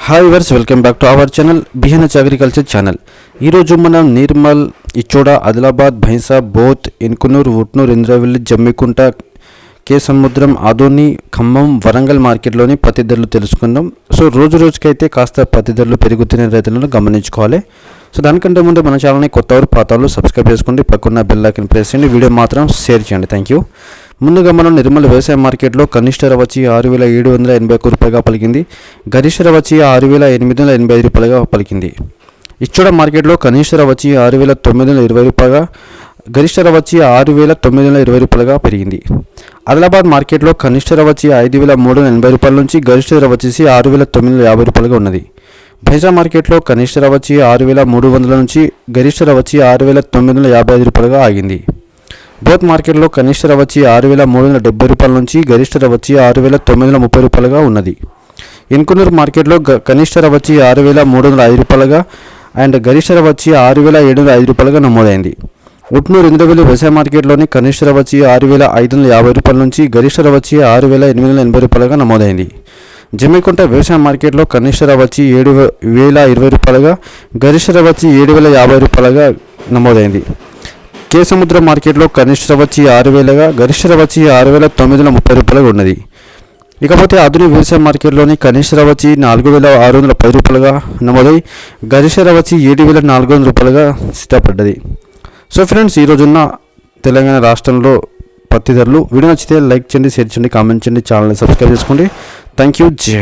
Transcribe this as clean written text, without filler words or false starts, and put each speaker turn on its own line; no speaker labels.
Hi viewers welcome back to our channel బిహెన్హెచ్ agriculture channel. ఈరోజు మనం నిర్మల్, ఇచ్చోడ, ఆదిలాబాద్, భైంసా, బోత్, ఇన్కునూర్, ఉట్నూర్, ఇంద్రవెల్లి, జమ్మికుంట, కే సముద్రం, ఆదోని, ఖమ్మం, వరంగల్ మార్కెట్లోని పత్తి ధరలు తెలుసుకుందాం. సో రోజు రోజుకైతే కాస్త పత్తి ధరలు పెరుగుతున్న రైతులను గమనించుకోవాలి. సో దానికంటే ముందు మన ఛానల్ని కొత్తవారు పాతవాళ్ళు సబ్స్క్రైబ్ చేసుకోండి, పక్కన బెల్ ఐకాన్ ప్రెస్ చేయండి, వీడియో మాత్రం షేర్ చేయండి. Thank you. ముందుగా మనం నిర్మల్ వ్యవసాయ మార్కెట్లో కనిష్ట ధర వచ్చి 6,781 రూపాయలుగా పలికింది. గరిష్ట ధర వచ్చి 6,885 రూపాయలుగా పలికింది. ఇచ్చోడ మార్కెట్లో కనిష్ట ధర వచ్చి 6,920 రూపాయలుగా, గరిష్ట ధర వచ్చి 6,920 రూపాయలుగా పెరిగింది. ఆదిలాబాద్ మార్కెట్లో కనిష్ట ధర వచ్చి 5,380 రూపాయల నుంచి గరిష్ట ధర వచ్చేసి 6,950 రూపాయలుగా ఉన్నది. భైంసా మార్కెట్లో కనిష్ట ధర వచ్చి 6,300 నుంచి గరిష్ట ధర వచ్చి 6,955 రూపాయలుగా ఆగింది. బోత్ మార్కెట్లో కనిష్ట ధర వచ్చి 6,370 రూపాయల నుంచి గరిష్ట ధర వచ్చి 6,930 రూపాయలుగా ఉన్నది. ఇన్కునూర్ మార్కెట్లో కనిష్ట ధర వచ్చి 6,305 రూపాయలుగా అండ్ గరిష్ట ధర వచ్చి 6,705 రూపాయలుగా నమోదైంది. ఉట్నూర్, ఇంద్రవెల్లి వ్యవసాయ మార్కెట్లోని కనిష్ట ధర వచ్చి 6,550 రూపాయల నుంచి గరిష్ట ధర వచ్చి 6,880 రూపాయలుగా నమోదైంది. జమ్మికుంట వ్యవసాయ మార్కెట్లో కనిష్ట ధర వచ్చి 7,020 రూపాయలుగా, గరిష్ట ధర వచ్చి 7,050 రూపాయలుగా నమోదైంది. కే సముద్రం మార్కెట్లో కనిష్ట ధర వచ్చి 6,000గా, గరిష్ట ధర వచ్చి 6,930 రూపాయలుగా ఉన్నది. ఇకపోతే ఆధునిక వ్యవసాయ మార్కెట్లోని కనిష్ట ధర వచ్చి 4,610 రూపాయలుగా నమోదై గరిష్ట ధర వచ్చి 7,400 రూపాయలుగా స్థిరపడ్డది. సో ఫ్రెండ్స్, ఈరోజున్న తెలంగాణ రాష్ట్రంలో పత్తి ధరలు. వీడియో నచ్చితే లైక్ చేయండి, షేర్ చేయండి, కామెంట్ చేయండి, ఛానల్ని సబ్స్క్రైబ్ చేసుకోండి. Thank you. జై